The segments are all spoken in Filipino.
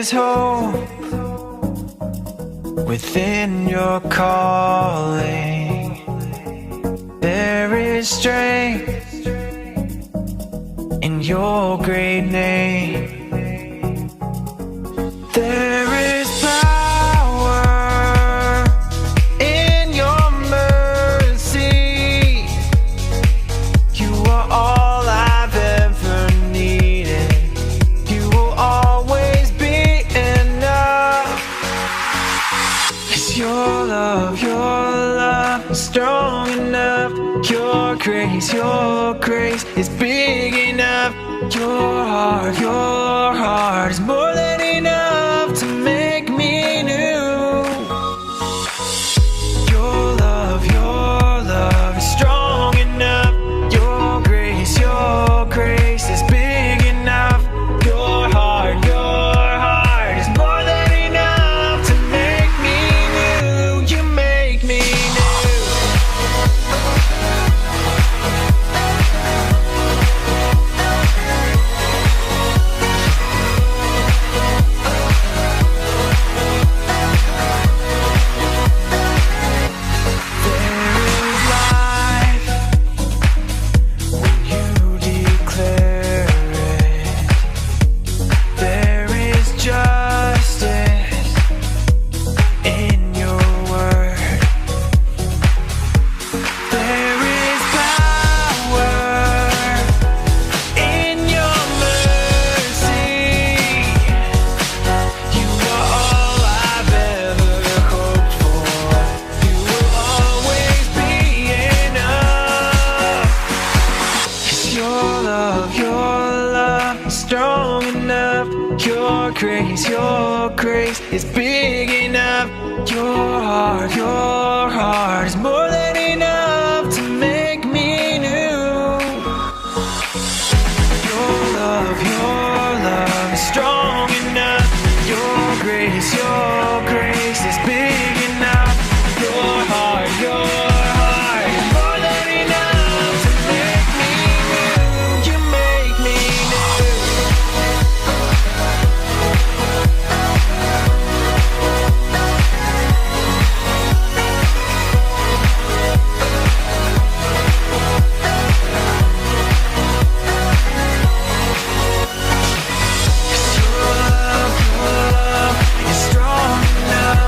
is hope within your calling. There is strength in your great name. There is power in your mercy. You are all I've ever needed. You will always be enough. It's your love is strong enough. Your grace is big enough. Your heart is more than enough to make me new. Your love is strong enough. Your grace is big enough. Your heart is more than enough to make me new. You make me new. Strong enough. Your grace is big enough. Your heart is more than enough to make me new. Your love is strong enough. Your grace is big enough. Your heart is more than enough to make me new. You make me new. Your love is strong enough.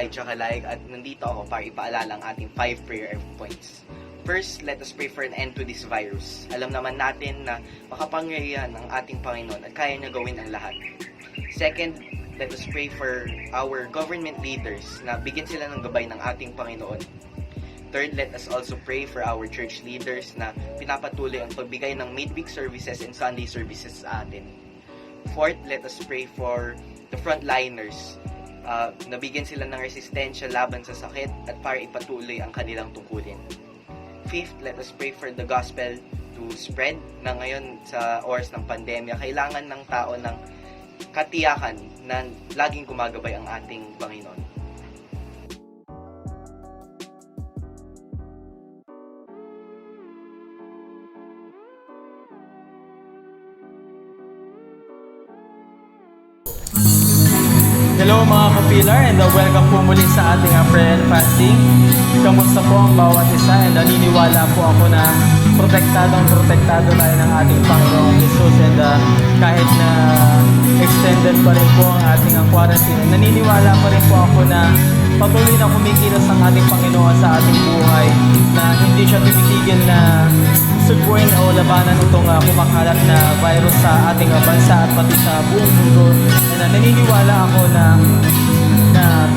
Elijah Calayag at nandito ako para ipaalala ang ating 5 prayer points. First, let us pray for an end to this virus. Alam naman natin na makapangyarihan ang ating Panginoon at kaya niya gawin ang lahat. Second, let us pray for our government leaders na bigyan sila ng gabay ng ating Panginoon. Third, let us also pray for our church leaders na pinapatuloy ang pagbigay ng midweek services and Sunday services sa atin. Fourth, let us pray for the frontliners. Nabigyan sila ng resistensya laban sa sakit at para ipatuloy ang kanilang tungkulin. Fifth, let us pray for the gospel to spread na ngayon sa oras ng pandemya. Kailangan ng tao ng katiyakan na laging gumagabay ang ating Panginoon. Hello mga kapilar and welcome po muli sa ating prayer and fasting. Kamusta po ang bawat isa and naniniwala po ako na protektado tayo ng ating Panginoong Jesus and kahit na extended pa rin po ang ating quarantine, naniniwala pa rin po ako na patuloy na kumikilos ang ating Panginoon sa ating buhay, na hindi siya tumitigil na sugpuin o labanan itong kumakalat na virus sa ating bansa at pati sa buong mundo. And naniniwala ako na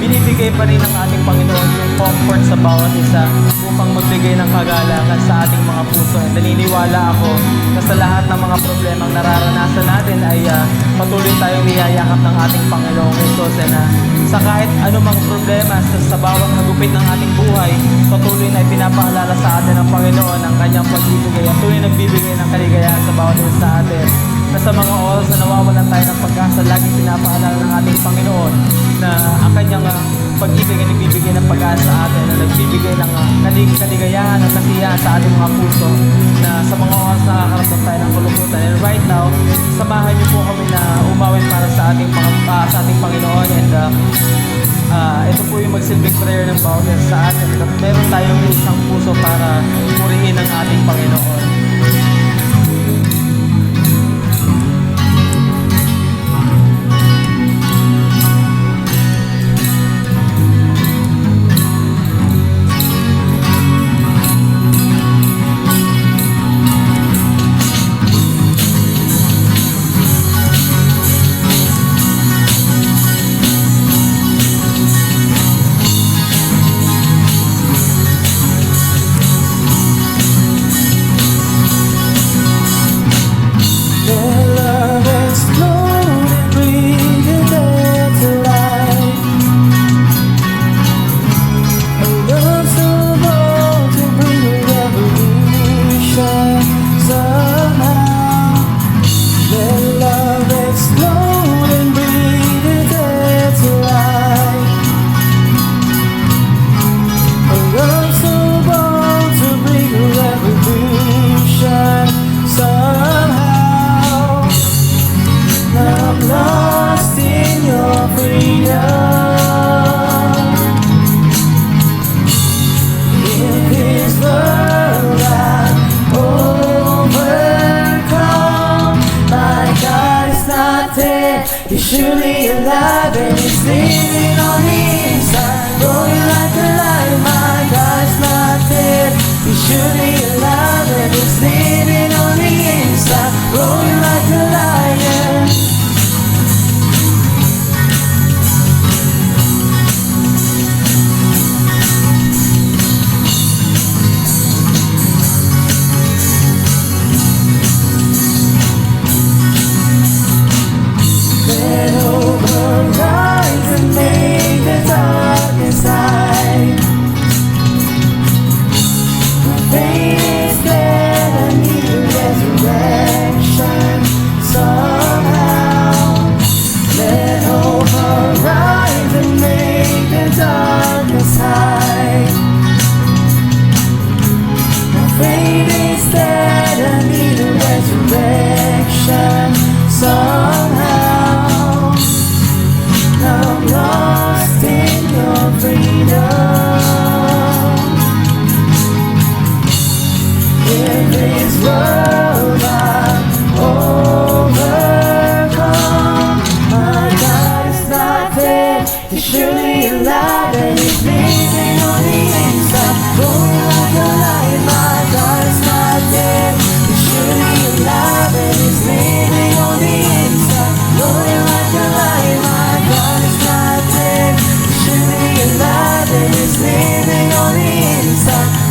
binibigay pa rin ng ating Panginoon yung comfort sa bawat isa upang magbigay ng kagalakan sa ating mga puso. And naniniwala ako na sa lahat ng mga problemang nararanasan natin ay patuloy tayong niyayakap ng ating Panginoong Jesus. And sa kahit anumang problema sa bawat hagupit ng ating buhay, patuloy na ipinapaalala sa atin ng Panginoon ang kanyang pagbibigay at tuloy nagbibigay ng kaligayahan sa bawat isa sa atin. Na sa mga oras na nawawalan tayo ng pag-asa, laging pinapaalala ng ating Panginoon na ang kanyang pag-ibig ay nagbibigay ng pag-asa sa atin, na nagbibigay ng kaligayahan at kasiyahan sa ating mga puso, na sa mga oras na nakakaramdam tayo ng kalungkutan. And right now, samahan niyo po kami na umawit para sa ating Panginoon. And ito po yung magsilbing prayer ng bawat isa sa atin. At meron tayong isang puso para purihin ang ating Panginoon. He's surely alive and he's living on the inside, growing like a lion. My God's not dead. He's surely alive and he's living on the inside, growing like a lion. Faith is dead and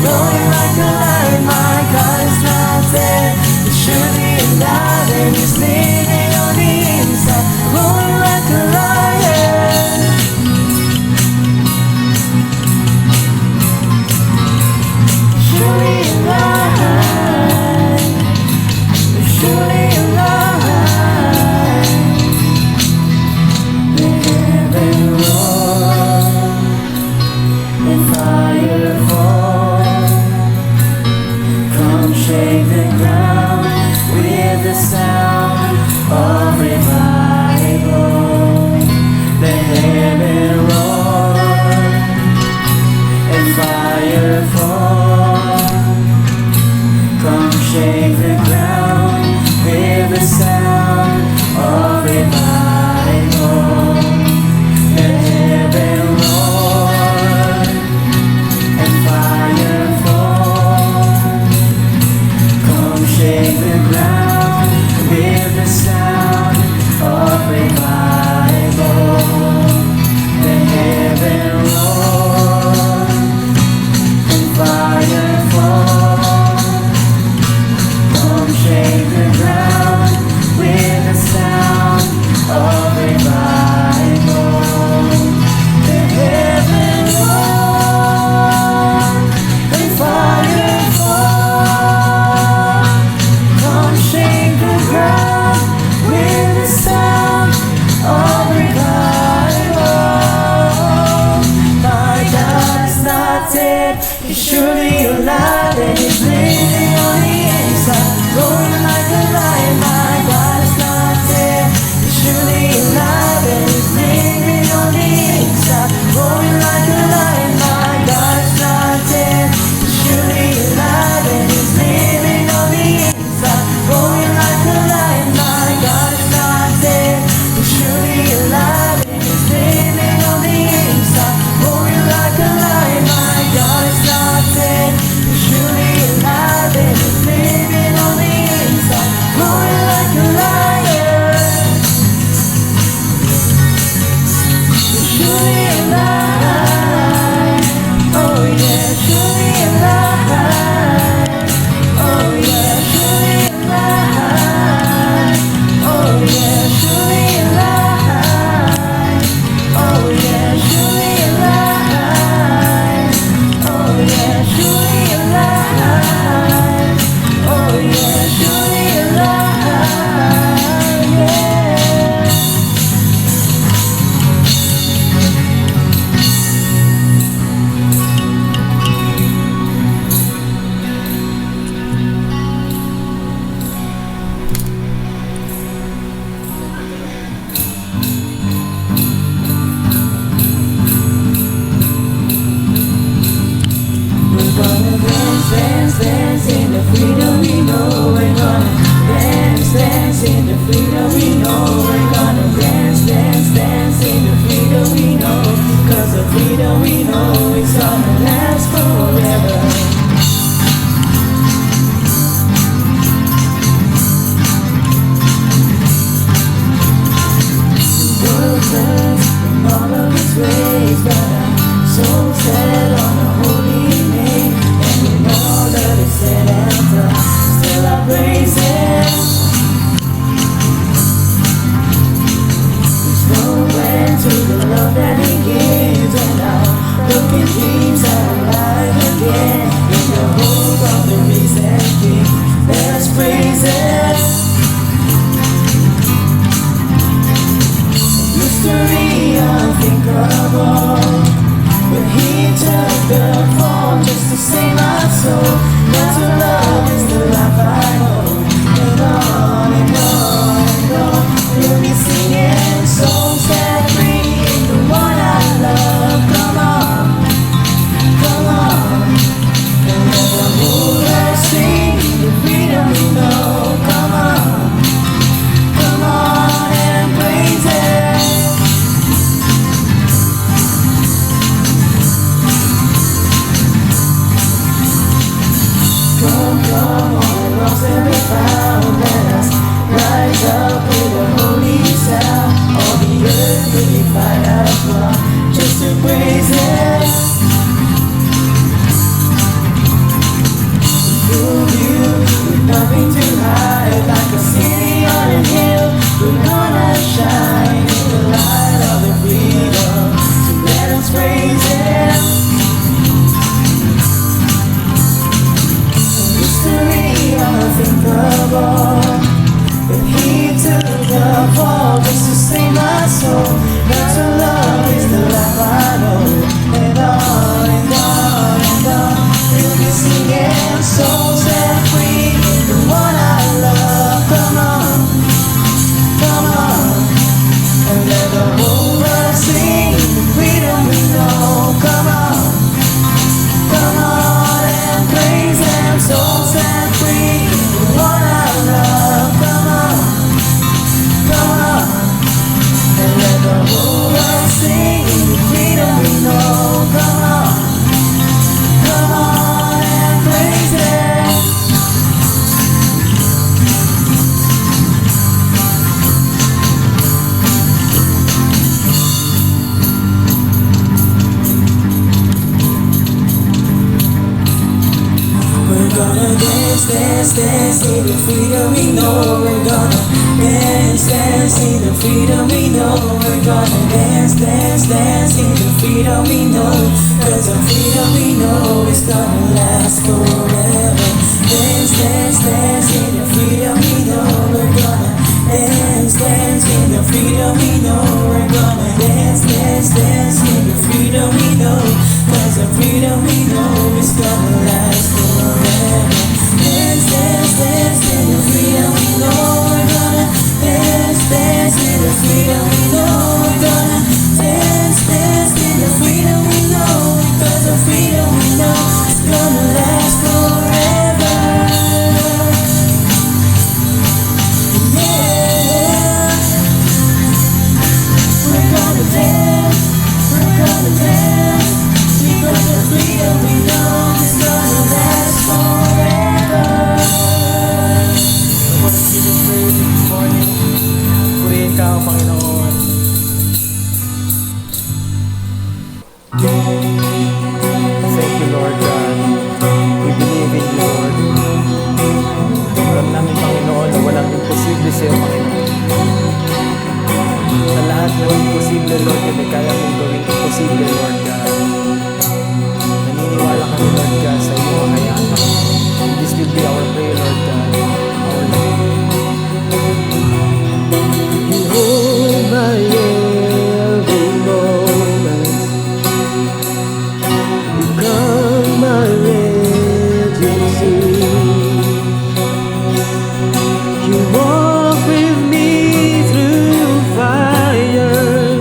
Rolling like a lion, my God is not dead. He's surely alive and he's living on the inside. Rolling like a lion. Surely alive. Surely alive. The heaven roar and fire fall. Come shake the ground with the sound of revival. The heaven roar and fire fall. Come shake the ground with the sound of revival. The heaven roar and fire fall. Come shake the ground with the sound of revival. The heaven roar and fire fall. Come shake the ground with the sound of revival. The heaven roar and fire fall. Come shake the ground with the sound of revival. My God is not dead, he's surely alive and he's living on the inside. Roaring like a lion, my God is not dead, he's surely alive and he's living on the inside. Roaring like a lion, my God is not dead, he's surely alive and he's living on the inside. Roaring like a lion, my God is not dead, he's surely alive and he's living on the inside. Roaring like a lion, my God is not dead, he's surely alive and he's living on the inside. Roaring like a lion, he's surely alive. Oh yeah, surely alive. Oh yeah, surely alive. Oh yeah, surely alive. Oh yeah, surely alive. Oh yeah, surely alive. Oh yeah, surely alive. Yeah. We're gonna dance, dance, dance in the freedom we know. We're gonna dance, dance in the freedom we know. We're gonna dance, dance, dance in the freedom we know. 'Cause the freedom we know is gonna last forever. World turns in all of its ways, but our soul set on a holy name. And we know that it's set after, still our praises. There's no end to the love that he gives, and our broken dreams are alive again. In the hope of the risen King, there's praises. Mystery unthinkable, but he took the form just to save my soul. That's what love is, the life I know. And on and on and on, we'll be singing songs set free. The one I love, come on, come on. And let the whole earth sing the freedom we know. Come on and praise it. Come, come on, lost and be found. Let us rise up with a holy sound. All the earth will be fired as one, just to praise Him. nothing to hide, like a city on a hill. We're gonna shine in the light of the freedom. So let us praise Him. A mystery unthinkable, but He took the fall just to save my soul. God's love is the life I know, and on and on and on we'll be singing, souls set free, the one I love. Come on, come on, and let the whole world sing the freedom we know. Come on and praise Him. Souls set free, the one I love. Come on, and let the whole world sing the freedom we know. Come on and praise Him. We're gonna dance, dance, dance in the freedom we know. We're gonna dance, dance in the freedom we know. We're gonna dance, dance, dance in the freedom we know. 'Cause the freedom we know is gonna last forever. Dance, dance, dance in the freedom we know. We're gonna dance, dance in the freedom we know. We're gonna dance, dance, dance in the freedom we know. 'Cause the freedom we know is gonna last forever. Dance, dance, dance in the freedom we know. We're gonna dance, dance in the freedom we know. We're gonna dance, dance in the freedom we know. Because the freedom we know is gonna last forever. Yeah, we're gonna dance, we're gonna dance. Because the freedom we know is gonna last forever. I want to give you praise this morning. Purihin ka, O Panginoon. Thank you, Lord God. We believe in you, Lord. Alam namin, Panginoon, na walang imposible sa'yo, Panginoon. Sa lahat ng imposible, Lord, may kaya mong gawing imposible, Lord God. Naniniwala kami, Lord God, sa iyong kakayaan, Panginoon. And this will be our prayer, Lord God. Our Lord. You hold my every moment. You calm my raging sea. You walk with me through fire.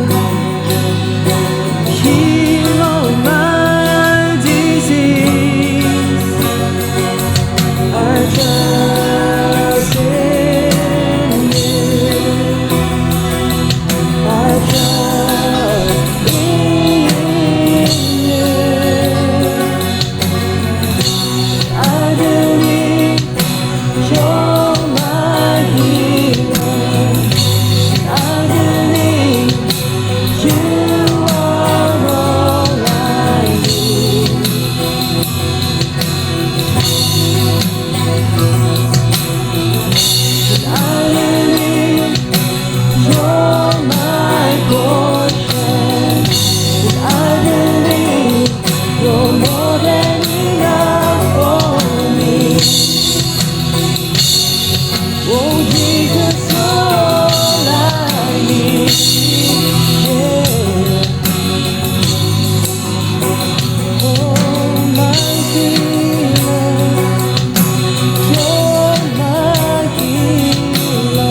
Heal all my disease. I trust in you. I trust in you. I believe you're my healer. I believe you are all I need. I believe you're my portion. I believe you're more than enough for me. Oh Jesus, all I need. Yeah. Oh my healer, you're my healer.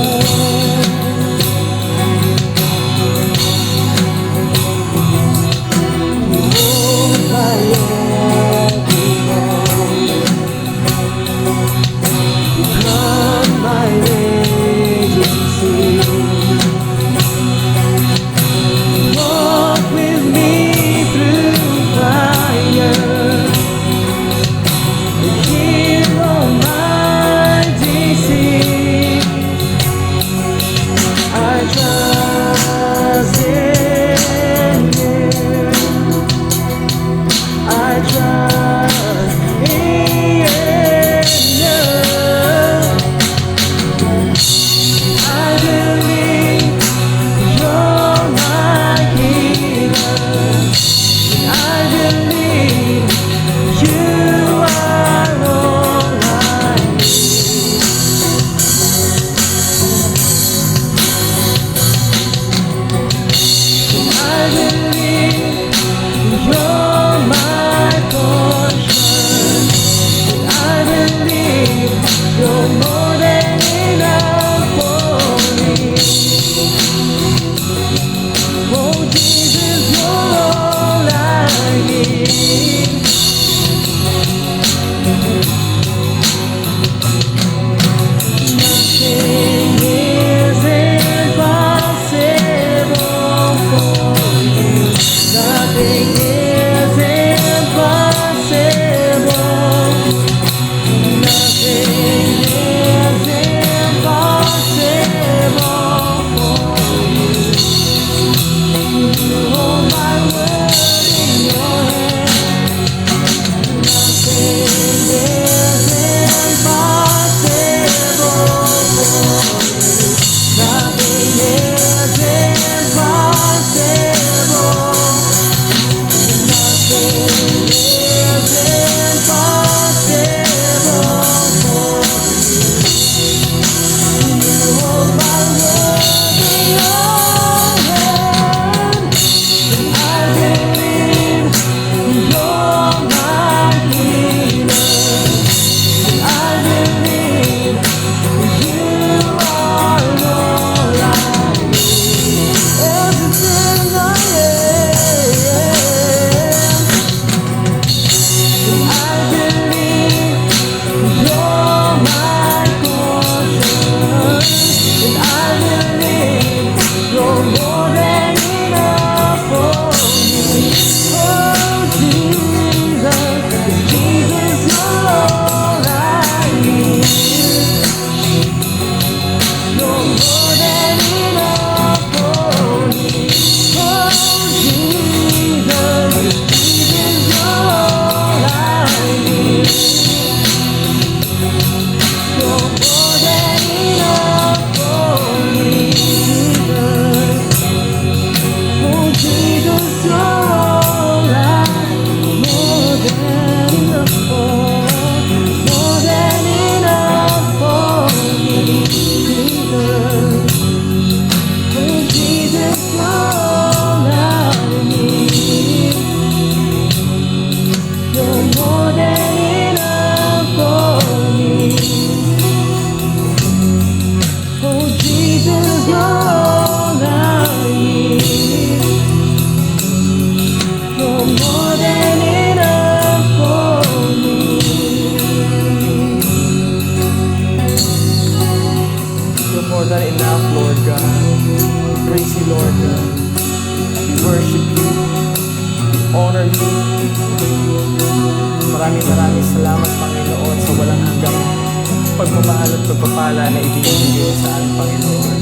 pagmamahal at pagpapala na ibinibigay mo sa aming Panginoon.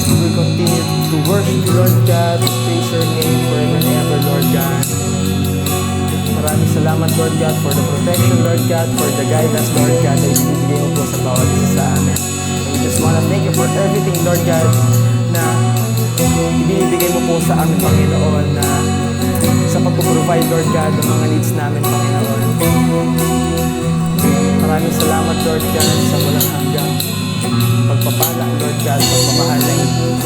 We will continue to worship you, Lord God, to praise your name forever and ever, Lord God. Maraming salamat, Lord God, for the protection, Lord God, for the guidance, Lord God, na ibinibigay mo po sa bawat isa sa amin. And we just wanna thank you for everything, Lord God, na ibinibigay mo po sa aming Panginoon, na sa pag-provide, Lord God, ng mga needs namin, Panginoon. Maraming salamat, Lord God, sa walang hanggang pagpapala, Lord God, pagmamahal na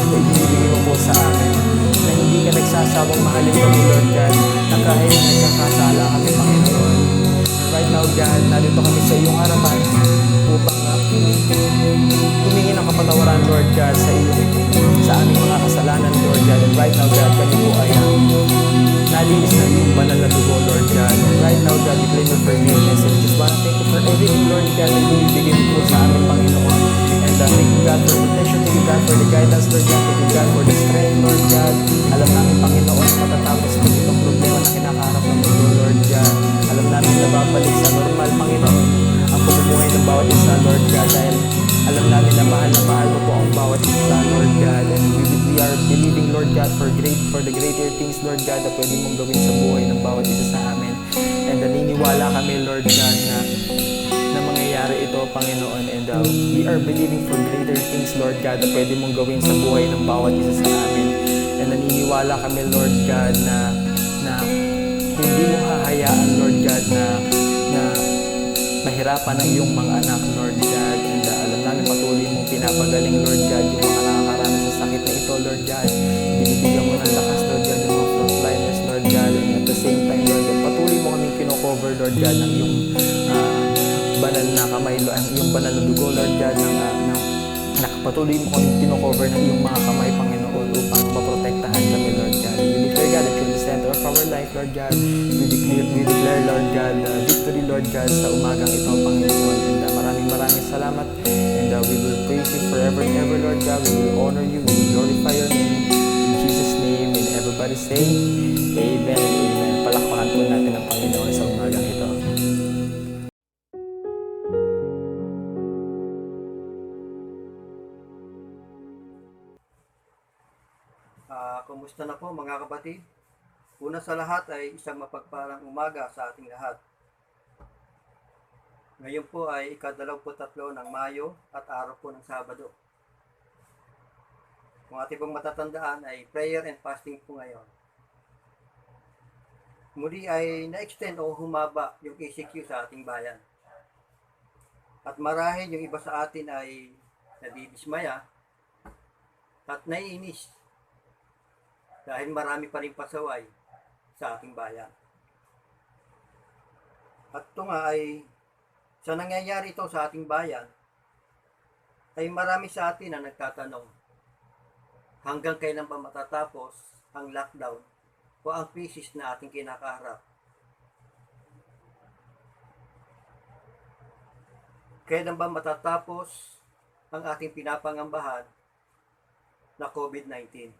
ibinibigay mo po sa amin, na hindi ka nagsasawang mahalin kami, Lord God, na kahit nagkakasala kami, Panginoon. Right now, God, narito kami sa iyong harapan upang humingi ng kapatawaran, Lord God, sa aming mga kasalanan, Lord God. And right now, God, kami po ay nalinis ng iyong banal na dugo, Lord God. And right now, God, we claim your forgiveness. And we just want to thank you for everything, Lord God, na ibinibigay mo po sa aming Panginoon. And thank you, God, for protection. Thank you, God, for the guidance, Lord God. Thank you, God, for the strength, Lord God. Alam namin, Panginoon, matatapos po itong problema na kinakaharap ng mundo, Lord God. Alam namin na babalik sa normal, Panginoon, ang pamumuhay ng bawat isa, Lord God. Dahil alam namin na mahal mo po ang bawat isa, Lord God. And we are believing, Lord God, for the greater things, Lord God, na pwede mong gawin sa buhay ng bawat isa sa amin. And naniniwala kami, Lord God, na mangyayari ito, Panginoon. And we are believing for greater things, Lord God, na pwede mong gawin sa buhay ng bawat isa sa amin. And naniniwala kami, Lord God, na hindi mo hahayaan, Lord God, na mahirapan ang iyong mga anak, Lord God. And alam namin patuloy mong pinapagaling, Lord God, yung mga nakakaranas sa sakit na ito, Lord God. Binibigyan mo ng lakas, Lord God, yung mga frontliners, Lord God. And at the same time, Lord God, patuloy mo kaming kino-cover, Lord God, ng iyong banal na kamay, yung banal na dugo, Lord God, patuloy mo kaming kino-cover ng iyong mga kamay, Panginoon, upang maprotektahan kami, Lord God. We declare, God, that you're the center of our life, Lord God. We declare, Lord God, victory, Lord God, sa umagang ito, Panginoon. And maraming salamat. And we will praise you forever and ever, Lord God. We will honor you. We will glorify your name. In Jesus' name, and everybody say, Amen and Amen. Palakpakan po natin ang Panginoon sa umagang ito. Kumusta na po mga kapatid? Una sa lahat ay isang mapagpalang umaga sa ating lahat. Ngayon po ay ika-23 ng Mayo at araw po ng Sabado. Kung ating pong matatandaan ay prayer and fasting po ngayon. Muli ay na-extend o humaba yung ECQ sa ating bayan. At marahil yung iba sa atin ay nadidismaya at naiinis dahil marami pa rin pasaway sa ating bayan. At ito nga ay sa nangyayari ito sa ating bayan, ay marami sa atin na nagtatanong, hanggang kailan ba matatapos ang lockdown o ang krisis na ating kinakaharap? Kailan ba matatapos ang ating pinapangambahan na COVID-19?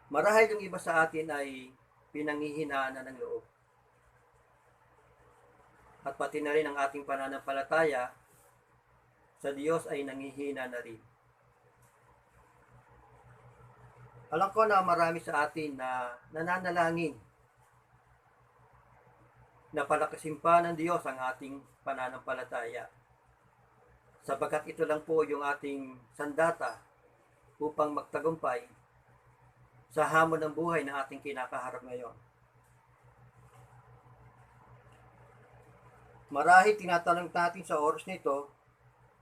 Marahil yung iba sa atin ay pinanghihinaan na ng loob. At pati na rin ang ating pananampalataya sa Diyos ay nanghihina na rin. Alam ko na marami sa atin na nananalangin na palakasin pa ng Diyos ang ating pananampalataya. Sapagkat ito lang po yung ating sandata upang magtagumpay sa hamon ng buhay na ating kinakaharap ngayon. Marahil tinatanong natin sa oras nito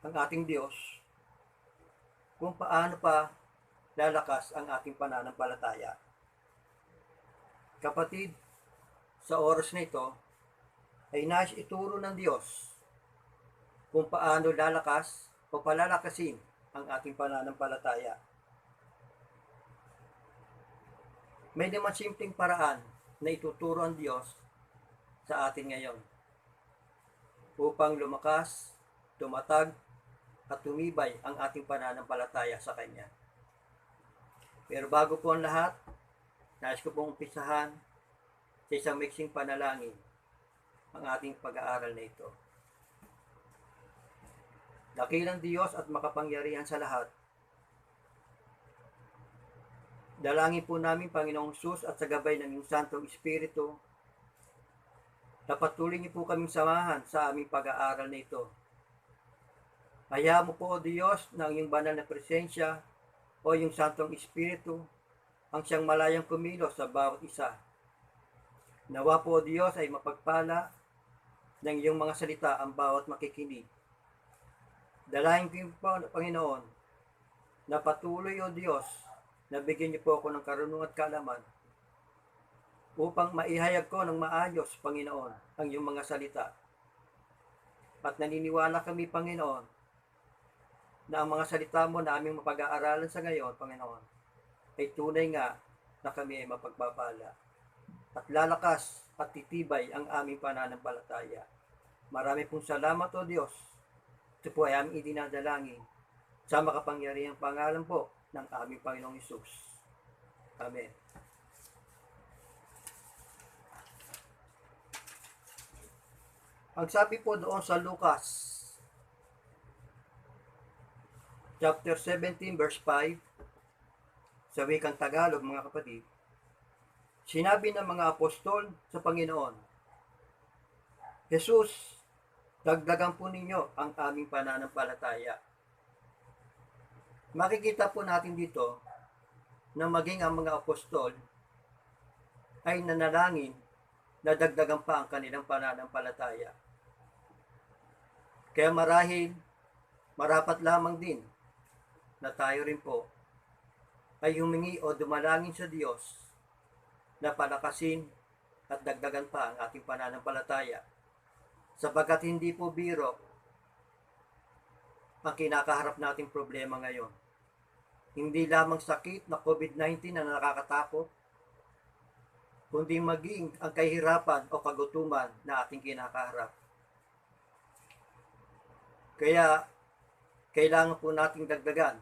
ang ating Diyos kung paano pa lalakas ang ating pananampalataya. Kapatid, sa oras nito ay nais ituro ng Diyos kung paano lalakas o palalakasin ang ating pananampalataya. May naman simpleng paraan na ituturo ang Diyos sa atin ngayon upang lumakas, tumatag, at tumibay ang ating pananampalataya sa Kanya. Pero bago po ang lahat, nais ko pong umpisahan sa isang maiksing panalangin ang ating pag-aaral na ito. Dakilang Diyos at makapangyarihan sa lahat, dalangin po namin, Panginoong Sus, at sa gabay ng iyong Santong Espiritu, na patuloy niyo po kaming samahan sa aming pag-aaral na ito. Hayaan mo po, O Diyos, na ang iyong banal na presensya o iyong Santong Espiritu ang siyang malayang kumilos sa bawat isa. Nawa po, O Diyos, ay mapagpala ng iyong mga salita ang bawat makikinig. Dalangin ko po, Panginoon, na patuloy, O Diyos, na bigyan niyo po ako ng karunungan at kaalaman upang maihayag ko ng maayos, Panginoon, ang iyong mga salita. At naniniwala kami, Panginoon, na ang mga salita mo na aming mapag-aaralan sa ngayon, Panginoon, ay tunay nga na kami ay mapagpapala. At lalakas at titibay ang aming pananampalataya. Marami pong salamat, O Diyos. Ito po ay aming idinadalangin sa makapangyarihang pangalan po ng aming Panginoong Hesus. Amen. Ang sabi po doon sa Lucas chapter 17 verse 5 sa wikang Tagalog, mga kapatid, sinabi ng mga apostol sa Panginoon, Jesus, dagdagan po ninyo ang aming pananampalataya. Makikita po natin dito na maging ang mga apostol ay nanalangin na dagdagan pa ang kanilang pananampalataya. Kaya marahil, marapat lamang din na tayo rin po ay humingi o dumalangin sa Diyos na palakasin at dagdagan pa ang ating pananampalataya. Sapagkat hindi po biro ang kinakaharap nating problema ngayon. Hindi lamang sakit na COVID-19 na nakakatakot, kundi maging ang kahirapan o kagutuman na ating kinakaharap. Kaya, kailangan po nating dagdagan,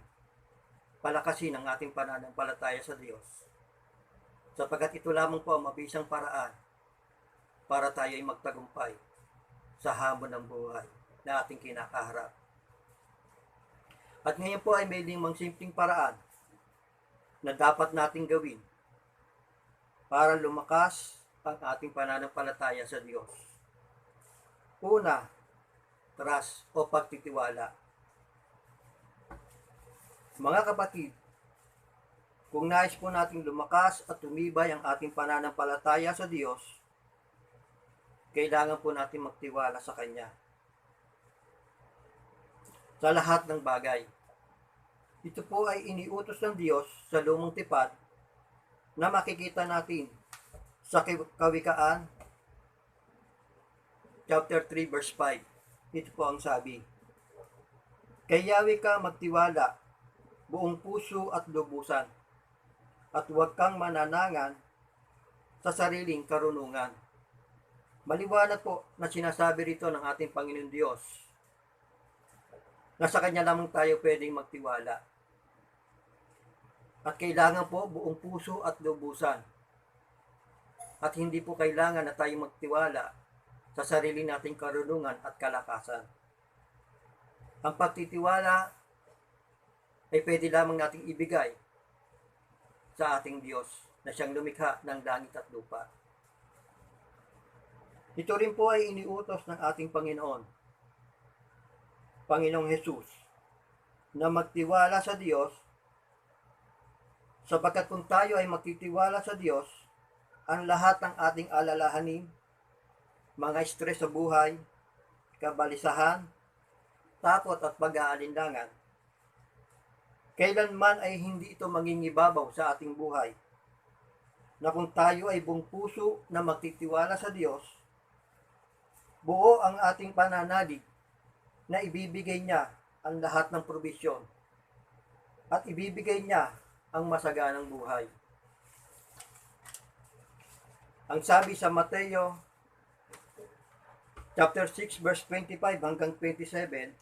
palakasin ang ating pananampalataya sa Diyos. Sapagkat ito lamang po ang mabisang paraan para tayo ay magtagumpay sa hamon ng buhay na ating kinakaharap. At ngayon po ay may 5 simpleng paraan na dapat nating gawin para lumakas ang ating pananampalataya sa Diyos. Una, trust o pagtitiwala. Mga kapatid, kung nais po nating lumakas at tumibay ang ating pananampalataya sa Diyos, kailangan po natin magtiwala sa Kanya sa lahat ng bagay. Ito po ay iniutos ng Diyos sa lumang tipan na makikita natin sa Kawikaan chapter 3 verse 5. Ito po ang sabi, kay Yahweh ka magtiwala buong puso at lubusan, at huwag kang mananangan sa sariling karunungan. Maliwanag po na sinasabi rito ng ating Panginoon Diyos na sa Kanya lamang tayo pwedeng magtiwala. At kailangan po buong puso at lubusan. At hindi po kailangan na tayo magtiwala sa sarili nating karunungan at kalakasan. Ang pagtitiwala ay pwede lamang nating ibigay sa ating Diyos na siyang lumikha ng langit at lupa. Ito rin po ay iniutos ng ating Panginoong Hesus, na magtiwala sa Diyos, sapagkat kung tayo ay magtitiwala sa Diyos, ang lahat ng ating alalahanin, mga stress sa buhay, kabalisahan, takot at pag-aalinlangan, kailanman ay hindi ito mangingibabaw sa ating buhay. Na kung tayo ay buong puso na magtitiwala sa Diyos, buo ang ating pananalig na ibibigay niya ang lahat ng probisyon at ibibigay niya ang masaganang buhay. Ang sabi sa Mateo chapter 6 verse 25 hanggang 27,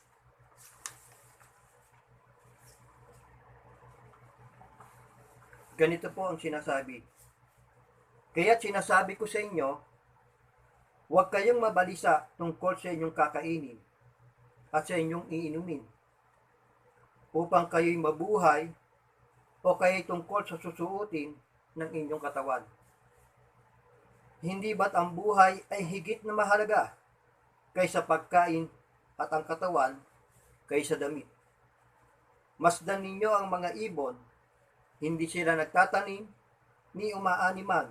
ganito po ang sinasabi. Kaya't sinasabi ko sa inyo, huwag kayong mabalisa tungkol sa inyong kakainin at sa inyong iinumin, upang kayo'y mabuhay o kayo'y tungkol sa susuotin ng inyong katawan. Hindi ba't ang buhay ay higit na mahalaga kaysa pagkain at ang katawan kaysa damit? Masdan ninyo ang mga ibon, hindi sila nagtatanim ni umaaniman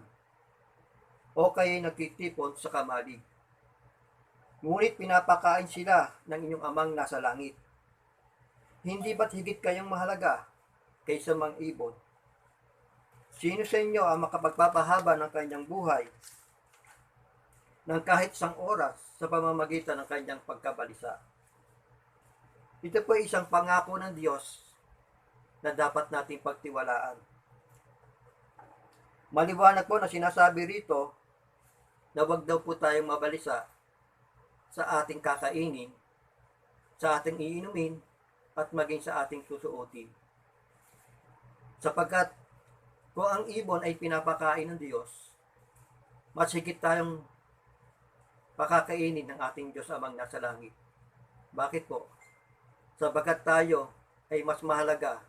o kayo'y nagtitipon sa kamalig. Ngunit pinapakain sila ng inyong amang nasa langit. Hindi ba't higit kayong mahalaga kaysa mga ibon? Sino sa inyo ang makapagpapahaba ng kanyang buhay ng kahit 1 oras sa pamamagitan ng kanyang pagkabalisa? Ito po ay isang pangako ng Diyos na dapat nating pagtiwalaan. Maliwanag po na sinasabi rito na wag daw po tayong mabalisa sa ating kakainin, sa ating iinumin, at maging sa ating susuotin. Sapagkat kung ang ibon ay pinapakain ng Diyos, mas higit tayong pakakainin ng ating Diyos amang nasa langit. Bakit po? Sapagkat tayo ay mas mahalaga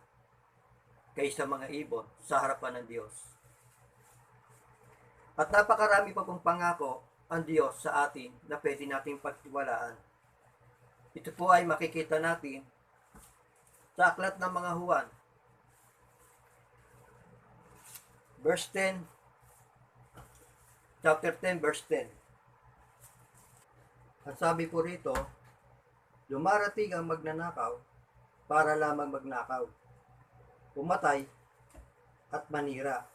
kaysa mga ibon sa harapan ng Diyos. At napakarami pa pong pangako ang Diyos sa atin na pwede nating pagtiwalaan. Ito po ay makikita natin sa aklat ng mga Juan, verse 10, chapter 10, verse 10. At sabi po rito, dumarating ang magnanakaw para lamang magnakaw, pumatay at manira.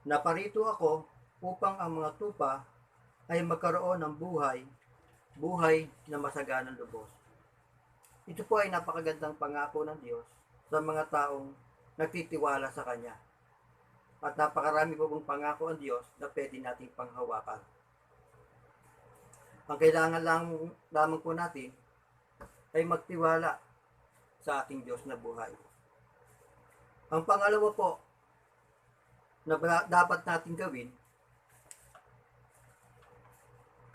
Naparito ako upang ang mga tupa ay magkaroon ng buhay na masaganang lubos. Ito po ay napakagandang pangako ng Diyos sa mga taong nagtitiwala sa Kanya. At napakarami po pong pangako ang Diyos na pwede nating panghawakan. Ang kailangan lamang po natin ay magtiwala sa ating Diyos na buhay. Ang pangalawa po na dapat natin gawin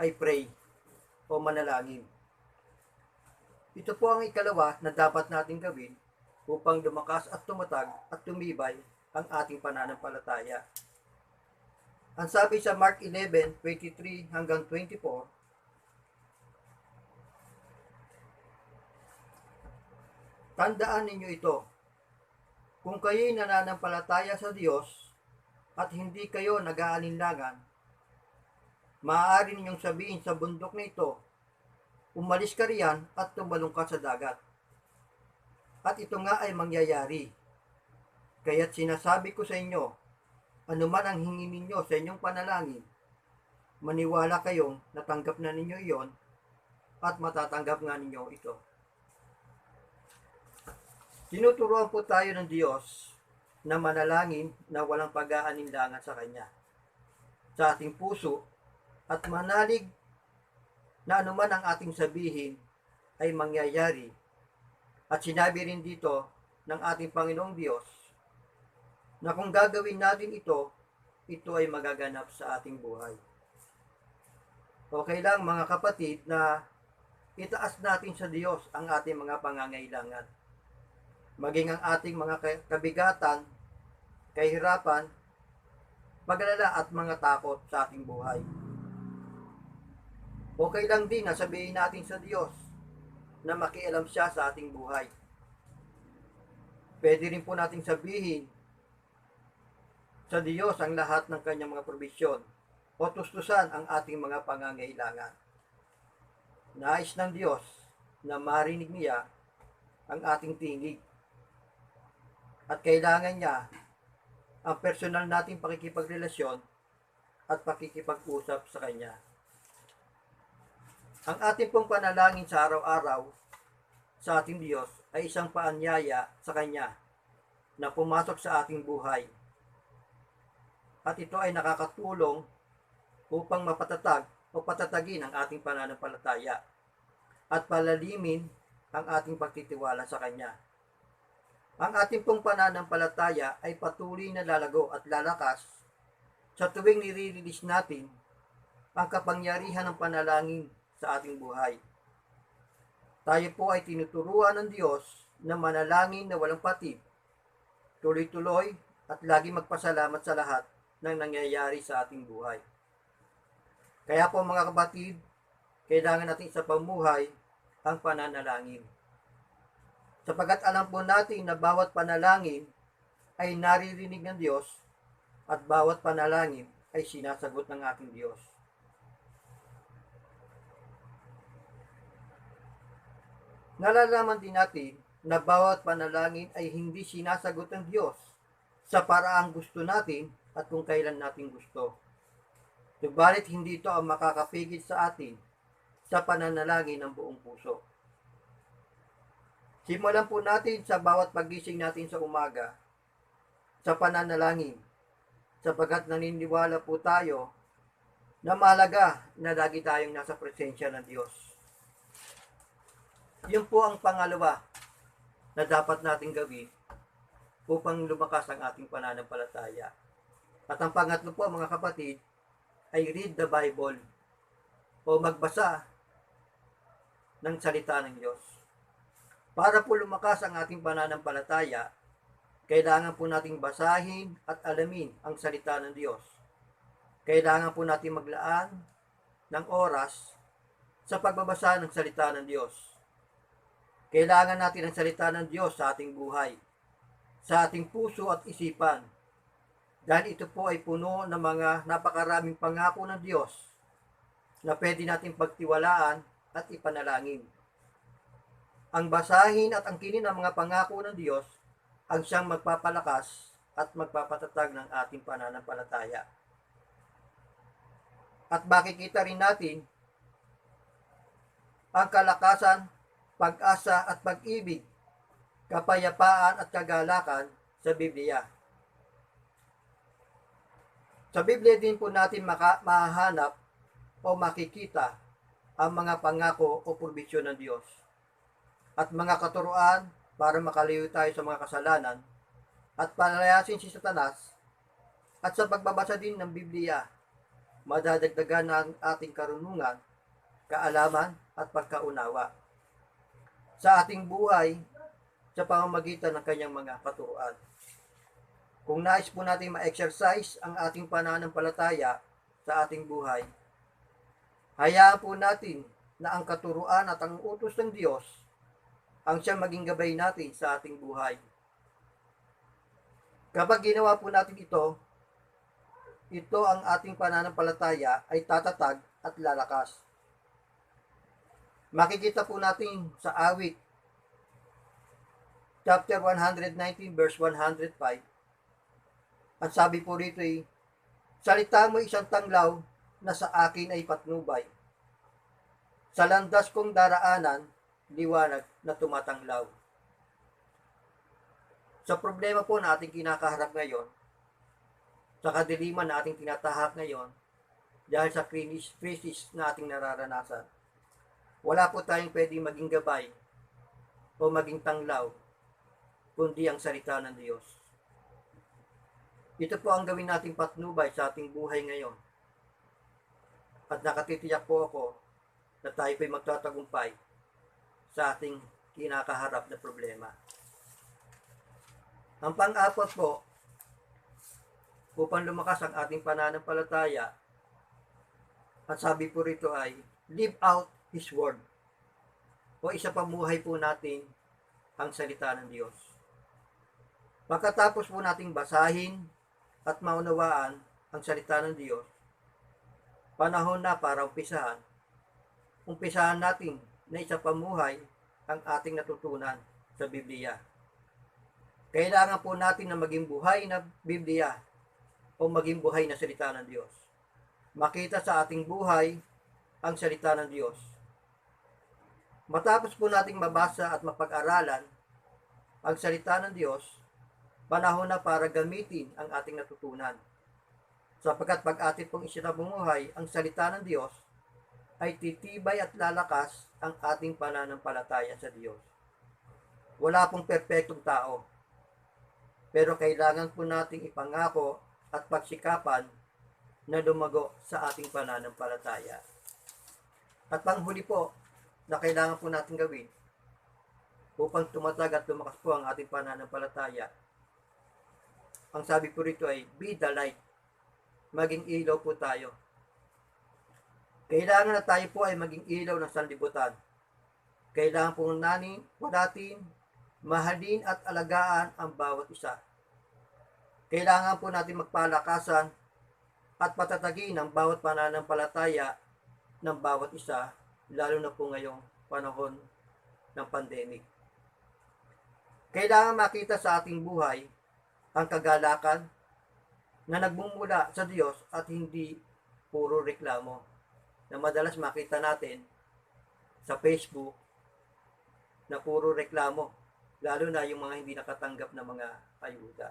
ay pray o manalangin. Ito po ang ikalawa na dapat natin gawin upang lumakas at tumatag at tumibay ang ating pananampalataya. Ang sabi sa Mark 11:23 hanggang 24, tandaan ninyo ito, kung kayo'y nananampalataya sa Diyos at hindi kayo nag-aalinlangan, maaari ninyong sabihin sa bundok na ito, umalis ka riyan at tumalong ka sa dagat. At ito nga ay mangyayari. Kaya't sinasabi ko sa inyo, anuman ang hingin ninyo sa inyong panalangin, maniwala kayong natanggap na ninyo iyon at matatanggap nga ninyo ito. Tinuturuan po tayo ng Diyos na manalangin na walang pag-aalinlangan sa Kanya, sa ating puso, at manalig na anuman ang ating sabihin ay mangyayari. At sinabi rin dito ng ating Panginoong Diyos na kung gagawin natin ito, ito ay magaganap sa ating buhay. Okay lang mga kapatid na itaas natin sa Diyos ang ating mga pangangailangan. Maging ang ating mga kabigatan, kahirapan, pag-alala at mga takot sa ating buhay. Okay lang din na sabihin natin sa Diyos na makialam siya sa ating buhay. Pwede rin po natin sabihin sa Diyos ang lahat ng kanyang mga probisyon o tustusan ang ating mga pangangailangan. Nais ng Diyos na marinig niya ang ating tinig. At kailangan niya ang personal nating pakikipagrelasyon at pakikipag-usap sa Kanya. Ang ating pong panalangin sa araw-araw sa ating Diyos ay isang paanyaya sa Kanya na pumasok sa ating buhay. At ito ay nakakatulong upang mapatatag o patatagin ang ating pananampalataya at palalimin ang ating pagtitiwala sa Kanya. Ang ating pong pananampalataya ay patuloy na lalago at lalakas sa tuwing nire-release natin ang kapangyarihan ng panalangin sa ating buhay. Tayo po ay tinuturuan ng Diyos na manalangin na walang patid, tuloy-tuloy at lagi magpasalamat sa lahat ng nangyayari sa ating buhay. Kaya po mga kapatid, kailangan natin sa pamuhay ang pananalangin. Sapagat alam po natin na bawat panalangin ay naririnig ng Diyos at bawat panalangin ay sinasagot ng ating Diyos. Nalalaman din natin na bawat panalangin ay hindi sinasagot ng Diyos sa paraang gusto natin at kung kailan natin gusto. Subalit hindi ito ang makakapigil sa atin sa pananalangin ng buong puso. Simulan po natin sa bawat pagising natin sa umaga sa pananalangin, sapagat naniniwala po tayo na mahalaga na lagi tayong nasa presensya ng Diyos. Yun po ang pangalawa na dapat nating gawin upang lumakas ang ating pananampalataya. At ang pangatlo po mga kapatid ay read the Bible o magbasa ng salita ng Diyos. Para po lumakas ang ating pananampalataya, kailangan po nating basahin at alamin ang salita ng Diyos. Kailangan po natin maglaan ng oras sa pagbabasa ng salita ng Diyos. Kailangan natin ang salita ng Diyos sa ating buhay, sa ating puso at isipan, dahil ito po ay puno ng mga napakaraming pangako ng Diyos na pwede natin pagtiwalaan at ipanalangin. Ang basahin at angkinin ng mga pangako ng Diyos ang siyang magpapalakas at magpapatatag ng ating pananampalataya. At makikita rin natin ang kalakasan, pag-asa at pag-ibig, kapayapaan at kagalakan sa Biblia. Sa Biblia din po natin mahahanap o makikita ang mga pangako o probisyon ng Diyos at mga katuruan para makalayo tayo sa mga kasalanan at palayasin si Satanas. At sa pagbabasa din ng Biblia, madadagdagan ang ating karunungan, kaalaman at pagkaunawa sa ating buhay sa pamamagitan ng kanyang mga katuruan. Kung nais po natin ma-exercise ang ating pananampalataya sa ating buhay, hayaan po natin na ang katuruan at ang utos ng Diyos ang siyang maging gabay natin sa ating buhay. Kapag ginawa po natin ito ang ating pananampalataya ay tatatag at lalakas. Makikita po natin sa awit, chapter 119, verse 105. Ang sabi po rito ay, salita mo isang tanglaw na sa akin ay patnubay. Sa landas kong daraanan, liwanag na tumatanglaw. Sa problema po na ating kinakaharap ngayon, sa kadiliman na ating tinatahak ngayon, dahil sa krisis na ating nararanasan, wala po tayong pwedeng maging gabay o maging tanglaw, kundi ang salita ng Diyos. Ito po ang gawin nating patnubay sa ating buhay ngayon. At nakatitiyak po ako na tayo po'y magtatagumpay sa ating kinakaharap na problema. Ang pang-apat po, upang lumakas ang ating pananampalataya, at sabi po rito ay, live out His Word. O isa pamuhay po natin ang salita ng Diyos. Pagkatapos po nating basahin at maunawaan ang salita ng Diyos, panahon na para umpisahan natin na isa pamuhay ang ating natutunan sa Biblia. Kailangan po natin na maging buhay na Biblia o maging buhay na salita ng Diyos. Makita sa ating buhay ang salita ng Diyos. Matapos po nating mabasa at mapag-aralan ang salita ng Diyos, panahon na para gamitin ang ating natutunan. Sapagkat pag atin pong isinabumuhay ang salita ng Diyos, ay titibay at lalakas ang ating pananampalataya sa Diyos. Wala pong perpektong tao, pero kailangan po nating ipangako at pagsikapan na lumago sa ating pananampalataya. At panghuli po, na kailangan po natin gawin upang tumatag at lumakas po ang ating pananampalataya. Ang sabi po rito ay, be the light. Maging ilaw po tayo. Kailangan na tayo po ay maging ilaw ng sanlibutan. Kailangan po natin mahalin at alagaan ang bawat isa. Kailangan po natin magpalakasan at patatagin ang bawat pananampalataya ng bawat isa, lalo na po ngayong panahon ng pandemic. Kailangan makita sa ating buhay ang kagalakan na nagmumula sa Diyos at hindi puro reklamo na madalas makita natin sa Facebook na puro reklamo, lalo na yung mga hindi nakatanggap ng mga ayuda.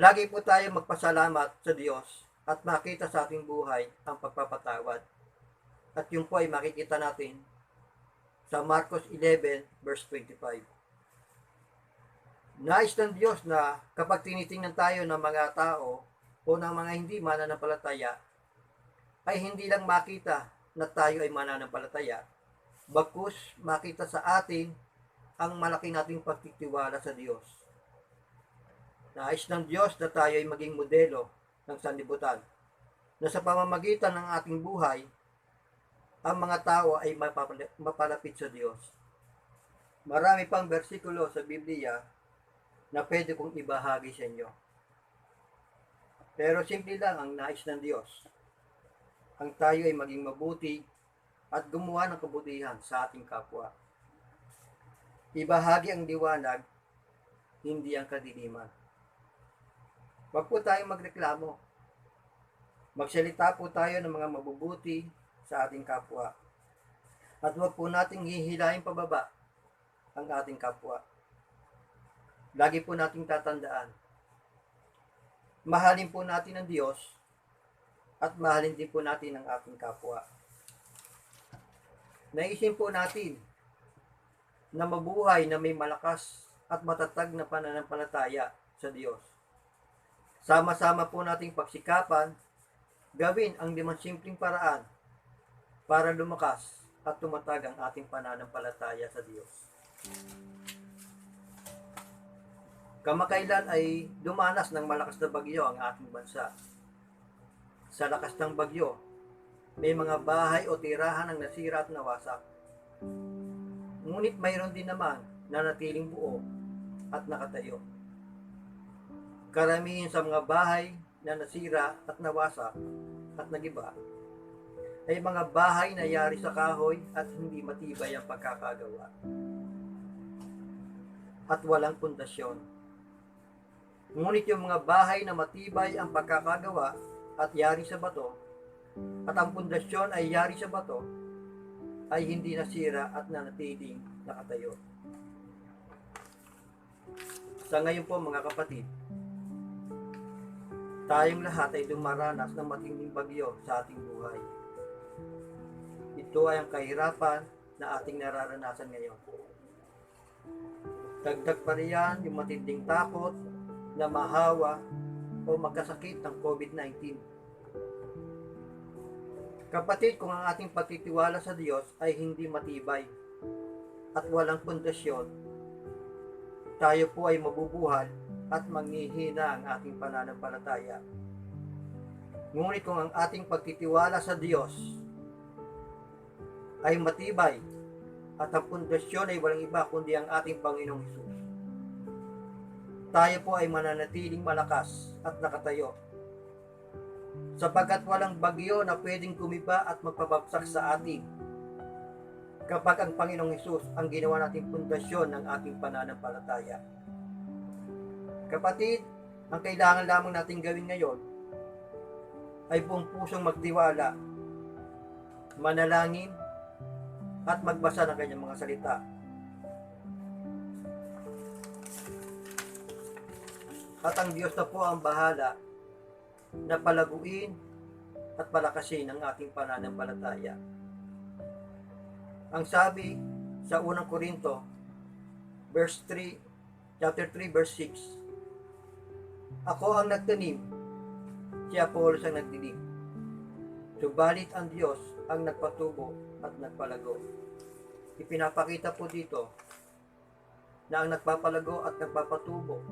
Lagi po tayo magpasalamat sa Diyos at makita sa ating buhay ang pagpapatawad. At yun po ay makikita natin sa Marcos 11 verse 25. Nais ng Diyos na kapag tinitingnan tayo ng mga tao o ng mga hindi mananampalataya, ay hindi lang makita na tayo ay mananampalataya, bagkus makita sa atin ang malaki nating pagtitiwala sa Diyos. Nais ng Diyos na tayo ay maging modelo ng sanlibutan, na sa pamamagitan ng ating buhay, ang mga tao ay mapalapit sa Diyos. Marami pang bersikulo sa Biblia na pwede kong ibahagi sa inyo. Pero simple lang ang nais ng Diyos. Ang tayo ay maging mabuti at gumawa ng kabutihan sa ating kapwa. Ibahagi ang liwanag, hindi ang kadiliman. Huwag po tayong magreklamo. Magsalita po tayo ng mga mabubuti sa ating kapwa. At huwag po nating hihilahin pababa ang ating kapwa. Lagi po nating tatandaan. Mahalin po natin ang Diyos at mahalin din po natin ang ating kapwa. Naisin po natin na mabuhay na may malakas at matatag na pananampalataya sa Diyos. Sama-sama po nating pagsikapan, gawin ang 5 simpleng paraan para lumakas at tumatag ang ating pananampalataya sa Diyos. Kamakailan ay dumanas ng malakas na bagyo ang ating bansa. Sa lakas ng bagyo, may mga bahay o tirahan ang nasira at nawasak. Ngunit mayroon din naman na natiling buo at nakatayo. Karamihan sa mga bahay na nasira at nawasak at nagiba ay mga bahay na yari sa kahoy at hindi matibay ang pagkakagawa at walang pundasyon. Ngunit yung mga bahay na matibay ang pagkakagawa at yari sa bato at ang pundasyon ay yari sa bato ay hindi nasira at nanatiling nakatayo. Sa ngayon po mga kapatid, tayong lahat ay dumaranas ng matinding bagyo sa ating buhay. Ito ay ang kahirapan na ating nararanasan ngayon. Dagdag pa riyan yung matinding takot na mahawa o magkasakit ng COVID-19. Kapatid, kung ang ating pagtitiwala sa Diyos ay hindi matibay at walang pundasyon, tayo po ay mabubuhal at manghihina ang ating pananampalataya. Ngunit kung ang ating pagtitiwala sa Diyos ay matibay at ang pundasyon ay walang iba kundi ang ating Panginoong Hesus, tayo po ay mananatiling malakas at nakatayo. Sapagkat walang bagyo na pwedeng kumiba at magpabagsak sa atin kapag ang Panginoong Hesus ang ginawa nating pundasyon ng ating pananampalataya. Kapatid, ang kailangan lamang natin gawin ngayon ay buong pusong magtiwala, manalangin, at magbasa ng kanyang mga salita. At ang Diyos na po ang bahala na palaguin at palakasin ang ating pananampalataya. Ang sabi sa 1 Korinto, chapter 3, verse 6, Ako ang nagtanim, si Apolos ang nagdilig. Subalit ang Diyos ang nagpatubo at nagpalago. Ipinapakita po dito na ang nagpapalago at nagpapatubo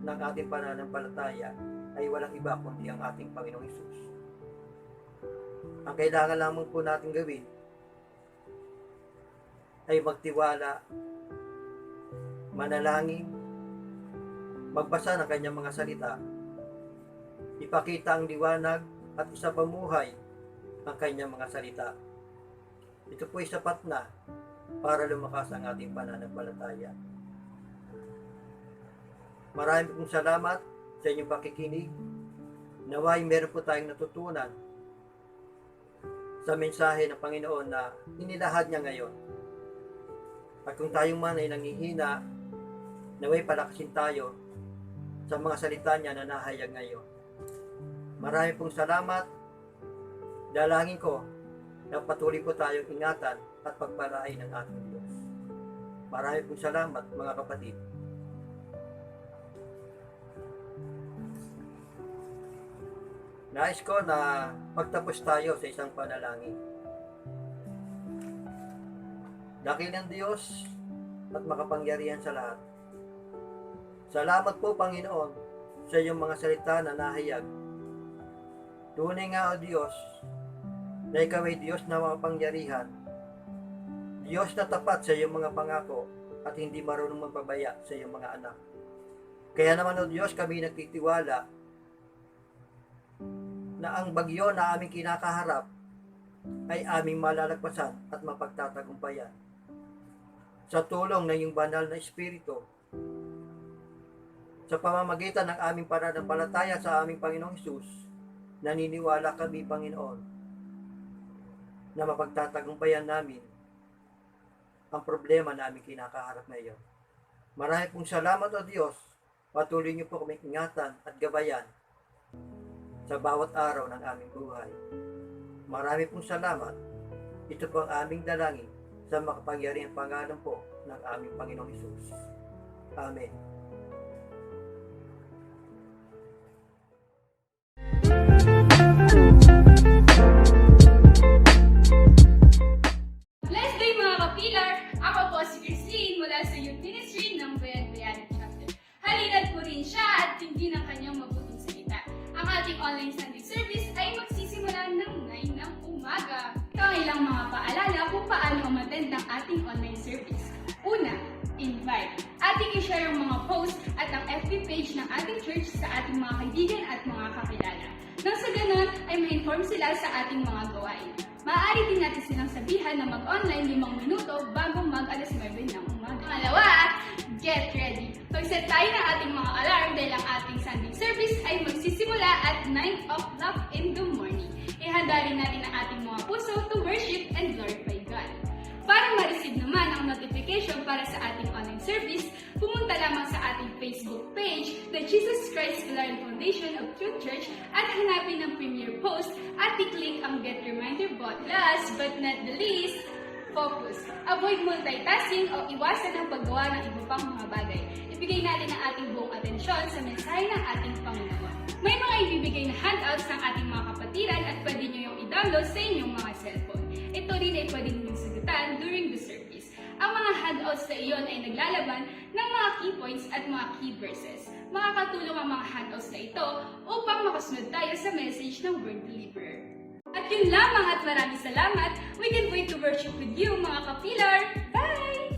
ng ating pananampalataya ay walang iba kundi ang ating Panginoong Hesus. Ang kailangan lamang po natin gawin ay magtiwala, manalangin, magbasa ng kanyang mga salita, ipakita ang liwanag at isapamuhay ang kanyang mga salita. Ito po ay sapat na para lumakas ang ating pananampalataya. Maraming pong salamat sa inyong pakikinig. Naway meron po tayong natutunan sa mensahe ng Panginoon na inilahad niya ngayon. At kung tayong man ay nanghihina, naway palakasin tayo sa mga salita niya na nahayag ngayon. Marami pong salamat. Dalangin ko na patuloy po tayong ingatan at pagpalain ng ating Diyos. Marami pong salamat mga kapatid. Nais ko na magtapos tayo sa isang panalangin. Dakilang Diyos at makapangyarihan sa lahat. Salamat po Panginoon sa iyong mga salita na nahayag. Tunay nga o Diyos na ikaw ay Diyos na makapangyarihan. Diyos na tapat sa iyong mga pangako at hindi marunong magpabaya sa iyong mga anak. Kaya naman o Diyos kami nagtitiwala na ang bagyo na aming kinakaharap ay aming malalagpasan at mapagtatagumpayan. Sa tulong ng iyong banal na Espiritu, sa pamamagitan ng aming pananampalataya sa aming Panginoong Hesus, naniniwala kami, Panginoon, na mapagtatagumpayan namin ang problema na aming kinakaharap ngayon. Marami pong salamat o Diyos, patuloy niyo po kaming ingatan at gabayan sa bawat araw ng aming buhay. Marami pong salamat. Ito po ang aming dalangin sa makapangyarihang pangalan po ng aming Panginoong Hesus. Amen. Blessed day mga kapilar! Ako po si Christine mula sa Youth Ministry ng Bayanihan Chapter. Halina't purihin siya at tingin ang kanyang mabuting salita. Ang ating online Sunday service ay magsisimula ng 9 ng umaga. Ito ang ilang mga paalala kung paano umattend ng ating online service. Una, invite. Ating i-share ang mga post at ang FB page ng ating church sa ating mga kaibigan at mga kakilala. Nang sa ganon ay ma-inform sila sa ating mga gawain. Maaari din natin silang sabihan na mag-online 5 minuto bago mag-alas 9 ng umaga. Pangalawa, get ready. Mag-set tayo ng ating mga alarm dahil ang ating Sunday service ay magsisimula at 9 o'clock in the morning. Ihanda rin natin ang ating mga puso to worship and glorify God. Para ma-receive naman ang notification para sa ating online service, pumunta lamang sa ating Facebook page, The Jesus Christ Pilarian Foundation of Truth Church, at hanapin ang premiere post at i-click ang Get Reminder button. Last but not the least, focus. Avoid multitasking o iwasan ang paggawa ng iba pang mga bagay. Ibigay natin ang ating buong atensyon sa mensahe ng ating Panginoon. May mga ibibigay na handouts ng ating mga kapatiran at pwede nyo yung i-download sa inyong mga cellphone. Ito rin ay pwede nyo sagutan during the service. Ang mga handouts na iyon ay naglalaman ng mga key points at mga key verses. Makakatulong ang mga handouts na ito upang makasunod tayo sa message ng Word Deliverer. At yun lamang at maraming salamat. We can wait to worship with you mga kapilar. Bye!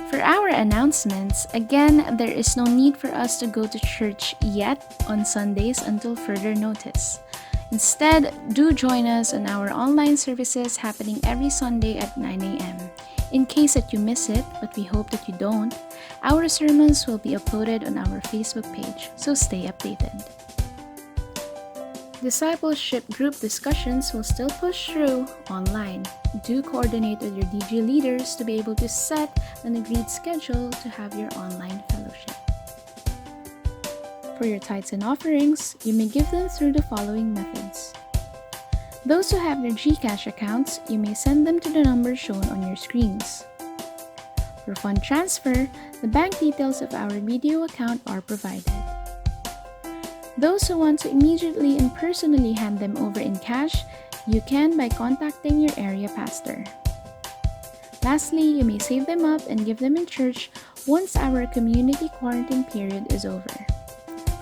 For our announcements, again, there is no need for us to go to church yet on Sundays until further notice. Instead, do join us on our online services happening every Sunday at 9 a.m. In case that you miss it, but we hope that you don't, our sermons will be uploaded on our Facebook page, so stay updated. Discipleship group discussions will still push through online. Do coordinate with your DG leaders to be able to set an agreed schedule to have your online fellowship. For your tithes and offerings, you may give them through the following methods. Those who have their GCash accounts, you may send them to the numbers shown on your screens. For fund transfer, the bank details of our BDO account are provided. Those who want to immediately and personally hand them over in cash, you can by contacting your area pastor. Lastly, you may save them up and give them in church once our community quarantine period is over.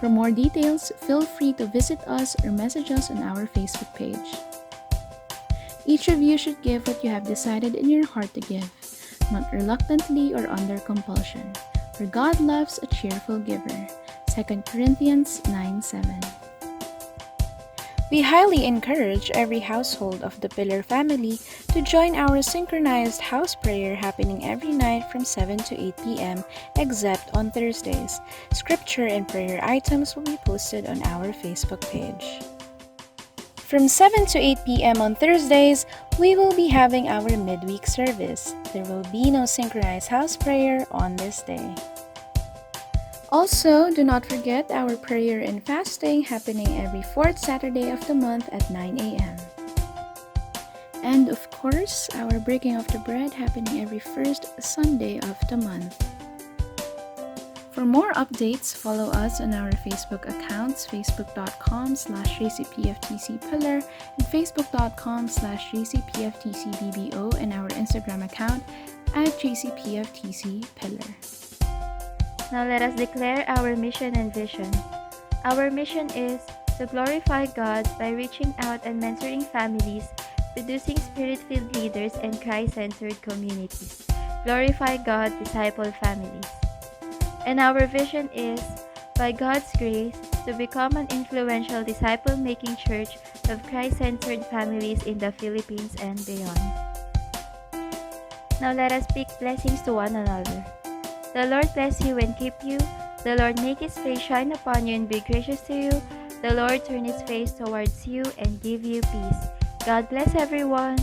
For more details, feel free to visit us or message us on our Facebook page. Each of you should give what you have decided in your heart to give, not reluctantly or under compulsion, for God loves a cheerful giver. 2 Corinthians 9:7. We highly encourage every household of the Pillar family to join our synchronized house prayer happening every night from 7 to 8 p.m. except on Thursdays. Scripture and prayer items will be posted on our Facebook page. From 7 to 8 p.m. on Thursdays, we will be having our midweek service. There will be no synchronized house prayer on this day. Also, do not forget our prayer and fasting happening every fourth Saturday of the month at 9 a.m. And of course, our breaking of the bread happening every first Sunday of the month. For more updates, follow us on our Facebook accounts, facebook.com/jcpftcpillar and facebook.com/jcpftcbbo, and our Instagram account @jcpftcpillar. Now let us declare our mission and vision. Our mission is to glorify God by reaching out and mentoring families, producing spirit-filled leaders and Christ-centered communities. Glorify God, disciple families. And our vision is, by God's grace, to become an influential disciple-making church of Christ-centered families in the Philippines and beyond. Now let us speak blessings to one another. The Lord bless you and keep you. The Lord make His face shine upon you and be gracious to you. The Lord turn His face towards you and give you peace. God bless everyone.